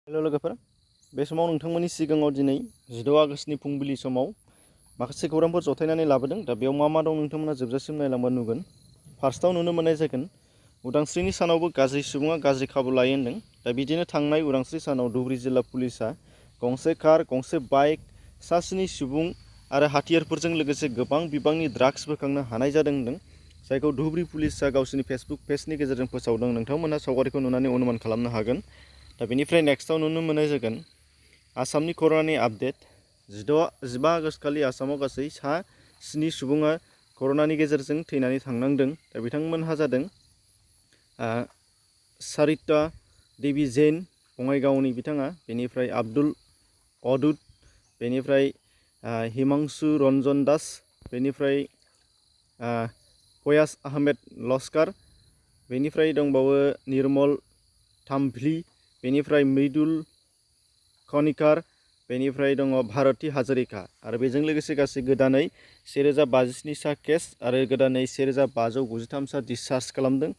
हेल' लोगोफोर, बे समाव नोंथांमोननि सिगाङाव दिनै 16 आगष्टनि फुंबिलि समाव माखासे खौरांफोर जथायनानै लाबोदों। दा बेयाव मा मा दं नोंथांमोना जोबजासिम नायलांबा नुगोन। फार्स्टआव नुनो मोननाय जागोन उदांस्रिनि सानावबो गाज्रि सुबुङा गाज्रि खाबु लायो होनदों। दा बिदिनो थांनाय उदांस्रि सानाव धुबुरी जिल्ला पुलिसा गंसे कार, गंसे बाइक, सा 7 सुबुं आरो हाथियारफोरजों लोगोसे गोबां बिबांनि ड्राग्स बोखांनो हानाय जादों होनदों, जायखौ धुबुरी पुलिसा गावसोरनि फेसबुक पेजनि गेजेरजों फोसावदों। नोंथांमोनहा सावगारिखौ नुनानै अनुमान खालामनो हागोन। दा बेनिफ्राय नेक्स्टआव नुनो मोननाय जागोन आसामनि कर'नानि आपडेट। 15 आगष्टखालि आसामाव गासै सा 7 सुबुङा कर'नानि गेजेरजों थैनानै थांनांदों। दा बिथांमोनहा जादों सारिता देवी जैन, बङाइगावनि बिथाङा, बेनिफ्राय आब्दुल अदुद, बेनिफ्राय हिमांशु रन्जन दास, बेनिफ्राय फयाज आहमेद लस्कार, बेनिफ्राय दंबावो निर्मल थामभ्लि, बेनिफ्राय मृदुल खनिकार, बेनिफ्राय दङ भारती हाजरिका। आरो बेजों लोगोसे गासै गोदानै 1057 सा केस आरो गोदानै 1593 सा डिसचार्ज खालामदों।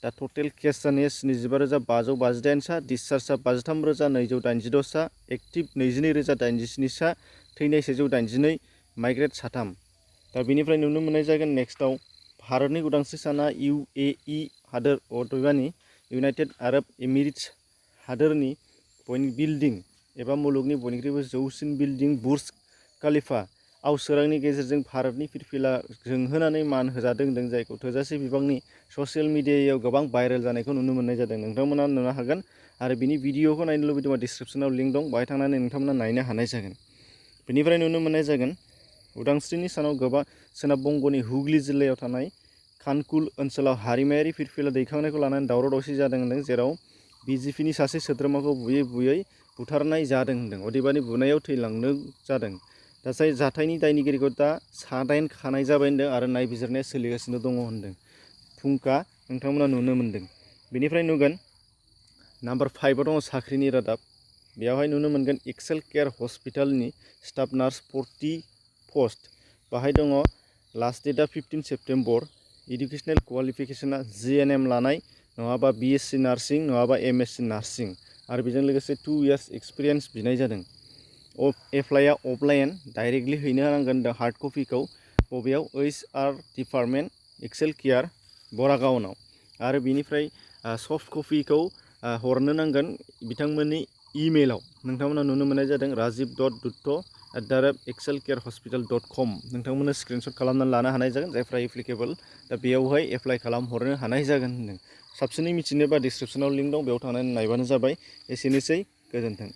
दा टटेल केस जानाया 75,558 सा, डिसचार्जआ 53,286 सा, एक्टिभ 22,087 सा, थैनाय 182, माइग्रेट 3। दा बेनिफ्राय नुनो मोननाय जागोन नेक्स्टआव भारतनि उदांस्रि साना UAE हादोर, अदेबानि इउनाइटेड आरब एमिरेट्स हादोरनि बिल्डिं एबा मुलुगनि बयनिख्रुइबो जौसिन बिल्डिं बुर्ज खलीफा आवसोरांनि गेजेरजों भारतनि फिरफिला जोंहोनानै मान होजादों होनदों, जायखौ थोजासे बिबांनि ससियेल मिडियायाव गोबां भाइरेल जानायखौ नुनो मोननाय जादों। नोंथांमोना नुनो हागोन आरो बिनि भिडिअखौ नायनो लुबैदोंबा डिसक्रिपसनाव लिंक दं, बाहाय थांनानै नोंथांमोना नायनो हानाय जागोन। बेनिफ्राय नुनो मोननाय जागोन उदांस्रिनि सानाव गोबां सोनाब बंग'नि हुगलि जिल्लायाव थानाय खानकुल ओनसोलाव हारिमायारि फिरफिला दैखांनायखौ लानानै दावराव दावसि जादों होनदों, जेराव BJPनि सासे सोद्रोमाखौ बुयै बुयै बुथारनाय जादों होनदों, अदेबानि बुनायाव थैलांनो जादों। दा जाय जाथायनि दायनिगिरिखौ दा 7 खानाय जाबाय होनदों आरो नायबिजिरनाया सोलिगासिनो दङ होनदों। फुंखा नोंथांमोना नुनो मोनदों। बेनिफ्राय नुगोन नाम्बार 5आव दङ साख्रिनि रादाब। बेयावहाय नुनो मोनगोन एक्सेल केयार हस्पिटालनि स्टाफ नार्स 40 पस्ट। बाहाय दङ लास्ट डेटआ 15 सेप्तेम्बर, इडुकेसनेल क्वालिफिकेसना GNM लानाय नङाबा BSc नार्सिं नङाबा MSc नार्सिं आरो बेजों लोगोसे 2 इयार्स एक्सपिरियेन्स बिनाय जादों। एप्लाइआ अफलाइन डाइरेक्टलि हैनो नांगोन हार्ड कपिखौ, बबेयाव HR डिपार्टमेन्ट एक्सेल केयार बरागावनाव, आरो बिनिफ्राय सफ्ट कपिखौ हरनो नांगोन बिथांमोननि इमेलाव। नोंथांमोना नुनो मोननाय जादों rajiv.dutto@excelcarehospital.com। नोंथांमोना स्क्रिनशट खालामनानै लानो हानाय जागोन जायफ्रा एप्लिकेबल। दा बेयावहाय एप्लाइ खालामहरनो हानाय जागोन होनदों। साबसिनै मिथिनोबा डिसक्रिपसनाव लिंक दं, बेयाव थांनानै नायबानो जाबाय। एसेनोसै, गोजोन्थों।